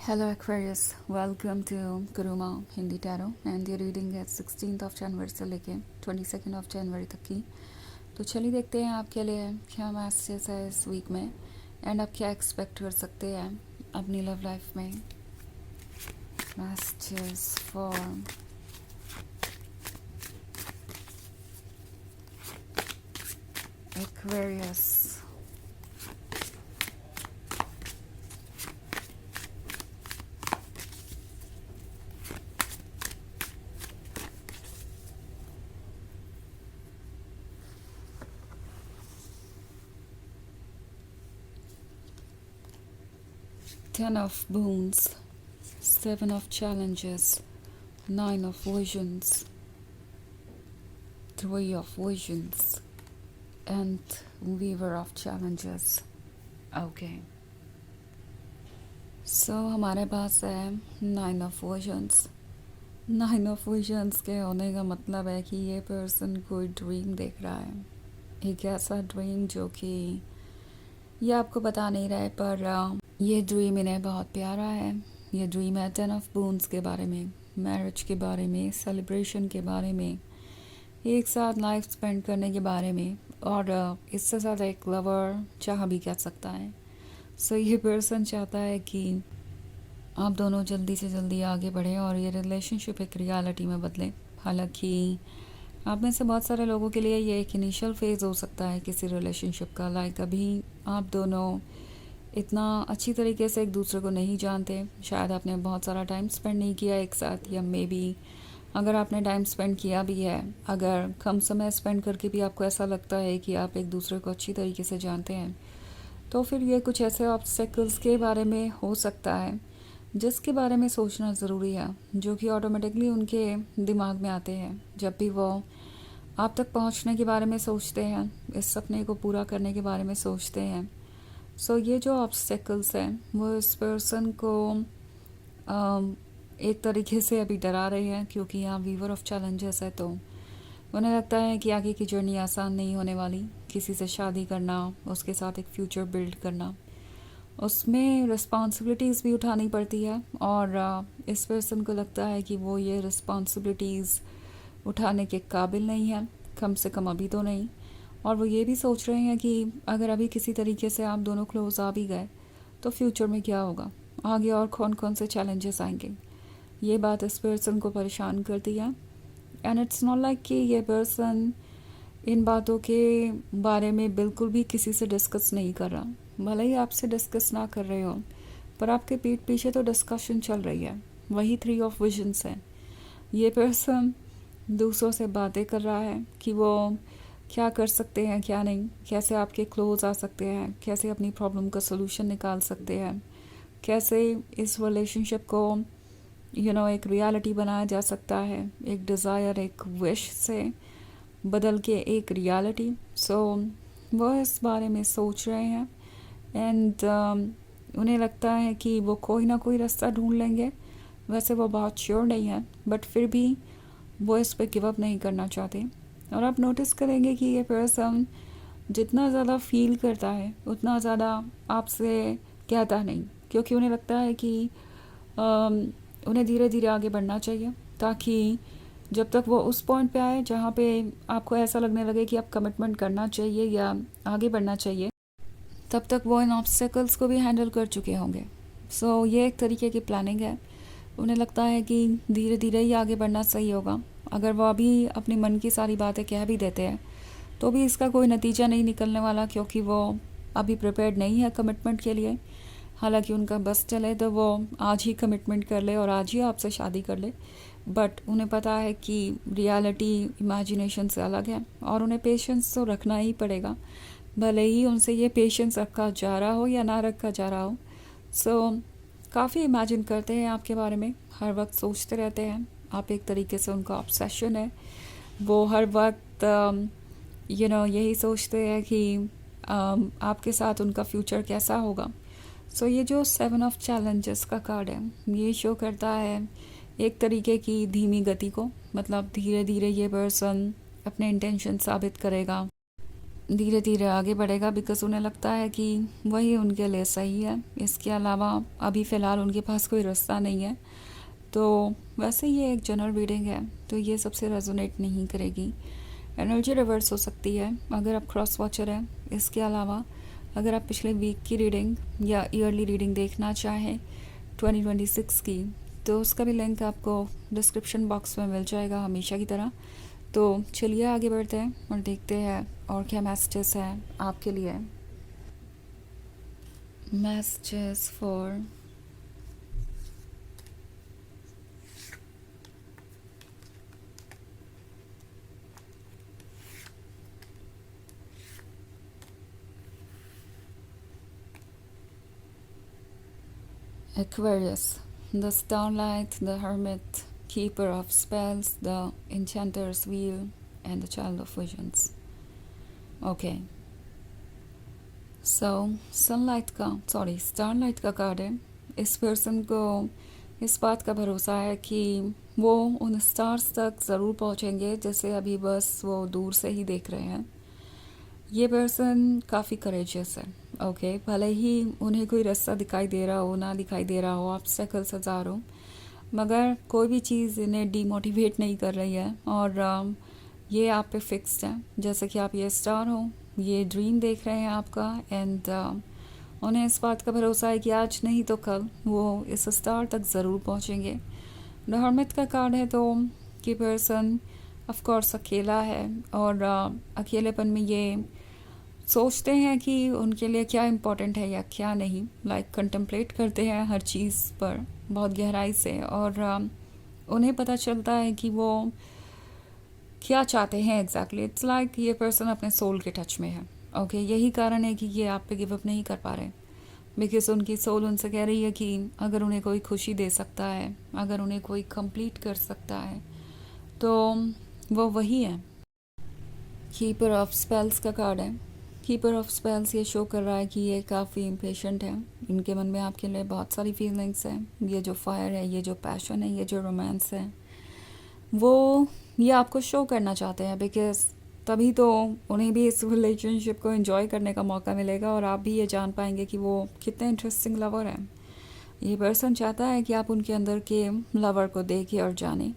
Hello Aquarius, welcome to Kuruma Hindi Tarot and your reading है 16th of January से लेके 22nd of January तक की। तो चलिए देखते हैं आपके लिए क्या मैसेजेस है इस वीक में एंड आप क्या एक्सपेक्ट कर सकते हैं अपनी लव लाइफ में। Messages for Aquarius। 10 of Boons, 7 of Challenges, 9 of Visions, 3 of Visions and Weaver of Challenges। Okay so हमारे पास है 9 ऑफ विजन्स। 9 ऑफ विजन्स के होने का मतलब है कि ये पर्सन कोई ड्रीम देख रहा है, एक ऐसा ड्रीम जो कि ये आपको बता नहीं रहा है, पर ये ड्रीम इन्हें बहुत प्यारा है। ये ड्रीम है 10 ऑफ बून्स के बारे में, मैरिज के बारे में, सेलिब्रेशन के बारे में, एक साथ लाइफ स्पेंड करने के बारे में, और इससे ज़्यादा एक लवर चाह भी कह सकता है। सो ये पर्सन चाहता है कि आप दोनों जल्दी से जल्दी आगे बढ़ें और ये रिलेशनशिप एक रियलिटी में बदले। हालांकि आप में से बहुत सारे लोगों के लिए ये एक इनिशियल फेज़ हो सकता है किसी रिलेशनशिप का। लाइक अभी आप दोनों इतना अच्छी तरीके से एक दूसरे को नहीं जानते, शायद आपने बहुत सारा टाइम स्पेंड नहीं किया एक साथ, या मे बी अगर आपने टाइम स्पेंड किया भी है, अगर कम समय स्पेंड करके भी आपको ऐसा लगता है कि आप एक दूसरे को अच्छी तरीके से जानते हैं, तो फिर ये कुछ ऐसे ऑब्स्टेकल्स के बारे में हो सकता है जिसके बारे में सोचना ज़रूरी है, जो कि ऑटोमेटिकली उनके दिमाग में आते हैं जब भी वो आप तक पहुंचने के बारे में सोचते हैं, इस सपने को पूरा करने के बारे में सोचते हैं। सो ये जो ऑब्स्टेकल्स हैं वो इस पर्सन को एक तरीके से अभी डरा रहे हैं, क्योंकि यहाँ वीवर ऑफ चैलेंजेस है, तो उन्हें लगता है कि आगे की जर्नी आसान नहीं होने वाली। किसी से शादी करना, उसके साथ एक फ्यूचर बिल्ड करना, उसमें रिस्पॉन्सिबिलिटीज़ भी उठानी पड़ती है, और इस पर्सन को लगता है कि वो ये रिस्पॉन्सिबिलिटीज़ उठाने के काबिल नहीं है, कम से कम अभी तो नहीं। और वो ये भी सोच रहे हैं कि अगर अभी किसी तरीके से आप दोनों क्लोज आ भी गए तो फ्यूचर में क्या होगा, आगे और कौन कौन से चैलेंजेस आएंगे। ये बात इस पर्सन को परेशान करती है। एंड इट्स नॉट लाइक कि ये पर्सन इन बातों के बारे में बिल्कुल भी किसी से डिस्कस नहीं कर रहा। भले ही आपसे डिस्कस ना कर रहे हो, पर आपके पीठ पीछे तो डिस्कशन चल रही है। वही 3 ऑफ विजन्स है। ये पर्सन दूसरों से बातें कर रहा है कि वो क्या कर सकते हैं, क्या नहीं, कैसे आपके क्लोज आ सकते हैं, कैसे अपनी प्रॉब्लम का सोल्यूशन निकाल सकते हैं, कैसे इस रिलेशनशिप को एक रियलिटी बनाया जा सकता है, एक डिज़ायर, एक विश से बदल के एक रियलिटी। सो वो इस बारे में सोच रहे हैं एंड उन्हें लगता है कि वो कोई ना कोई रास्ता ढूंढ लेंगे। वैसे वो बहुत श्योर नहीं है, बट फिर भी वो इस पर गिव अप नहीं करना चाहते। और आप नोटिस करेंगे कि ये पर्सन जितना ज़्यादा फील करता है उतना ज़्यादा आपसे कहता नहीं, क्योंकि उन्हें लगता है कि उन्हें धीरे धीरे आगे बढ़ना चाहिए, ताकि जब तक वो उस पॉइंट पे आए जहाँ पे आपको ऐसा लगने लगे कि आप कमिटमेंट करना चाहिए या आगे बढ़ना चाहिए, तब तक वो इन ऑब्स्टेकल्स को भी हैंडल कर चुके होंगे। सो ये एक तरीके की प्लानिंग है। उन्हें लगता है कि धीरे धीरे ही आगे बढ़ना सही होगा। अगर वो अभी अपनी मन की सारी बातें कह भी देते हैं तो भी इसका कोई नतीजा नहीं निकलने वाला, क्योंकि वो अभी प्रिपेयर्ड नहीं है कमिटमेंट के लिए। हालांकि उनका बस चले तो वो आज ही कमिटमेंट कर ले और आज ही आपसे शादी कर ले, बट उन्हें पता है कि रियलिटी इमेजिनेशन से अलग है और उन्हें पेशेंस तो रखना ही पड़ेगा, भले ही उनसे ये पेशेंस रखा जा रहा हो या ना रखा जा रहा हो। सो काफ़ी इमेजिन करते हैं आपके बारे में, हर वक्त सोचते रहते हैं। आप एक तरीके से उनका ऑब्सेशन है। वो हर वक्त यही सोचते हैं कि आपके साथ उनका फ्यूचर कैसा होगा। सो ये जो 7 ऑफ चैलेंजेस का कार्ड है, ये शो करता है एक तरीके की धीमी गति को। मतलब धीरे धीरे ये पर्सन अपने इंटेंशन साबित करेगा, धीरे धीरे आगे बढ़ेगा, बिकॉज़ उन्हें लगता है कि वही उनके लिए सही है। इसके अलावा अभी फ़िलहाल उनके पास कोई रास्ता नहीं है। तो वैसे ये एक जनरल रीडिंग है, तो ये सबसे रेजोनेट नहीं करेगी। एनर्जी रिवर्स हो सकती है अगर आप क्रॉस वॉचर हैं। इसके अलावा अगर आप पिछले वीक की रीडिंग या ईयरली रीडिंग देखना चाहें 2026 की, तो उसका भी लिंक आपको डिस्क्रिप्शन बॉक्स में मिल जाएगा हमेशा की तरह। तो चलिए आगे बढ़ते हैं और देखते हैं और क्या मैसेजेस हैं आपके लिए। Messages for Aquarius, the Starlight, the Hermit, Keeper of Spells, the Enchanter's Wheel, and the Child of Visions. Okay. So, Starlight का कार्ड है। इस पर्सन को इस बात का भरोसा है कि वो उन स्टार्स तक ज़रूर पहुंचेंगे, जैसे अभी बस वो दूर से ही देख रहे हैं। ये पर्सन काफ़ी करेजियस है। ओके, भले ही उन्हें कोई रास्ता दिखाई दे रहा हो ना दिखाई दे रहा हो, ऑब्स्टेकल्स हजार हो, मगर कोई भी चीज़ इन्हें डीमोटिवेट नहीं कर रही है। और ये आप पे फिक्स्ड है, जैसे कि आप ये स्टार हो, ये ड्रीम देख रहे हैं आपका। एंड उन्हें इस बात का भरोसा है कि आज नहीं तो कल वो इस स्टार तक ज़रूर पहुंचेंगे। द हर्मिट का कार्ड है, तो कि पर्सन ऑफ कोर्स अकेला है और अकेलेपन में ये सोचते हैं कि उनके लिए क्या इम्पोर्टेंट है या क्या नहीं। लाइक कंटेम्पलेट करते हैं हर चीज़ पर बहुत गहराई से, और उन्हें पता चलता है कि वो क्या चाहते हैं एग्जैक्टली। इट्स लाइक ये पर्सन अपने सोल के टच में है। ओके, यही कारण है कि ये आप पे गिव अप नहीं कर पा रहे, बिकॉज उनकी सोल उनसे कह रही है कि अगर उन्हें कोई खुशी दे सकता है, अगर उन्हें कोई कंप्लीट कर सकता है, तो वो वही है। कीपर ऑफ स्पेल्स का कार्ड है। कीपर ऑफ स्पेल्स ये शो कर रहा है कि ये काफ़ी इम्पेशेंट है। इनके मन में आपके लिए बहुत सारी फीलिंग्स हैं। ये जो फायर है, ये जो पैशन है, ये जो रोमांस है, वो ये आपको शो करना चाहते हैं, बिकॉज तभी तो उन्हें भी इस रिलेशनशिप को एंजॉय करने का मौका मिलेगा और आप भी ये जान पाएंगे कि वो कितने इंटरेस्टिंग लवर हैं। ये पर्सन चाहता है कि आप उनके अंदर के लवर को देखें और जानें,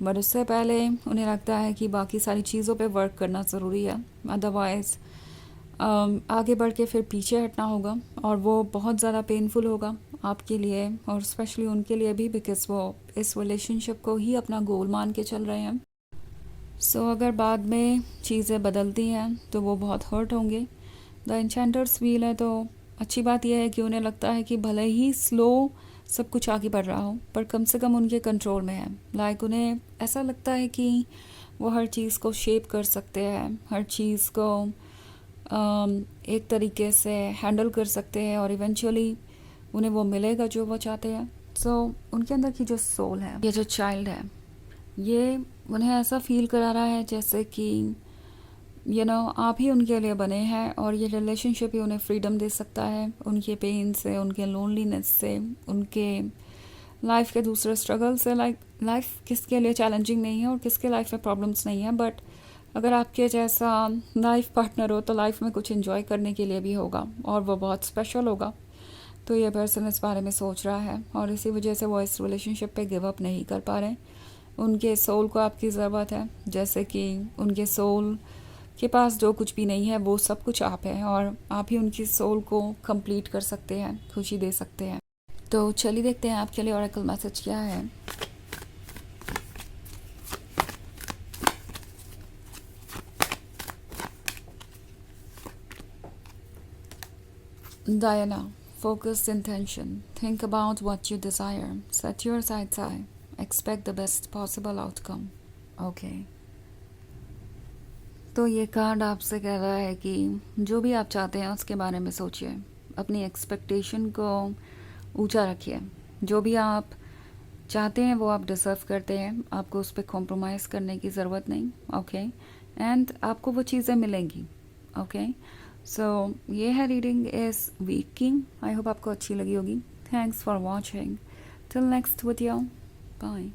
बट उससे पहले उन्हें लगता है कि बाकी सारी चीज़ों पे वर्क करना ज़रूरी है। अदरवाइज़ आगे बढ़ के फिर पीछे हटना होगा, और वो बहुत ज़्यादा पेनफुल होगा आपके लिए और स्पेशली उनके लिए भी, बिकॉज वो इस रिलेशनशिप को ही अपना गोल मान के चल रहे हैं। सो अगर बाद में चीज़ें बदलती हैं तो वो बहुत हर्ट होंगे। द एन्चेंटर्स व्हील है, तो अच्छी बात यह है कि उन्हें लगता है कि भले ही स्लो सब कुछ आगे बढ़ रहा हो, पर कम से कम उनके कंट्रोल में है। लाइक उन्हें ऐसा लगता है कि वो हर चीज़ को शेप कर सकते हैं, हर चीज़ को एक तरीके से हैंडल कर सकते हैं, और इवेंचुअली उन्हें वो मिलेगा जो वो चाहते हैं। सो उनके अंदर की जो सोल है, ये जो चाइल्ड है, ये उन्हें ऐसा फील करा रहा है जैसे कि आप ही उनके लिए बने हैं, और ये रिलेशनशिप ही उन्हें फ्रीडम दे सकता है उनके पेन से, उनके लोनलीनेस से, उनके लाइफ के दूसरे स्ट्रगल से। लाइक लाइफ किसके लिए चैलेंजिंग नहीं है और किसके लाइफ में प्रॉब्लम्स नहीं है, बट अगर आपके जैसा लाइफ पार्टनर हो तो लाइफ में कुछ एंजॉय करने के लिए भी होगा, और वो बहुत स्पेशल होगा। तो ये पर्सन इस बारे में सोच रहा है, और इसी वजह से वो इस रिलेशनशिप पे गिव अप नहीं कर पा रहे। उनके सोल को आपकी ज़रूरत है, जैसे कि उनके सोल के पास जो कुछ भी नहीं है वो सब कुछ आप हैं, और आप ही उनकी सोल को कंप्लीट कर सकते हैं, खुशी दे सकते हैं। तो चलिए देखते हैं आपके लिए ऑरेकल मैसेज क्या है। Diana, focused intention. Think about what you desire. Set your sights high. Expect the best possible outcome. Okay. तो ये कार्ड आपसे कह रहा है कि जो भी आप चाहते हैं उसके बारे में सोचिए, अपनी एक्सपेक्टेशन को ऊंचा रखिए। जो भी आप चाहते हैं वो आप डिज़र्व करते हैं, आपको उस पर कॉम्प्रोमाइज़ करने की ज़रूरत नहीं। ओके, एंड आपको वो चीज़ें मिलेंगी। ओके, सो ये है रीडिंग इस वीक की। आई होप आपको अच्छी लगी होगी। Thanks for watching. Till next video, bye.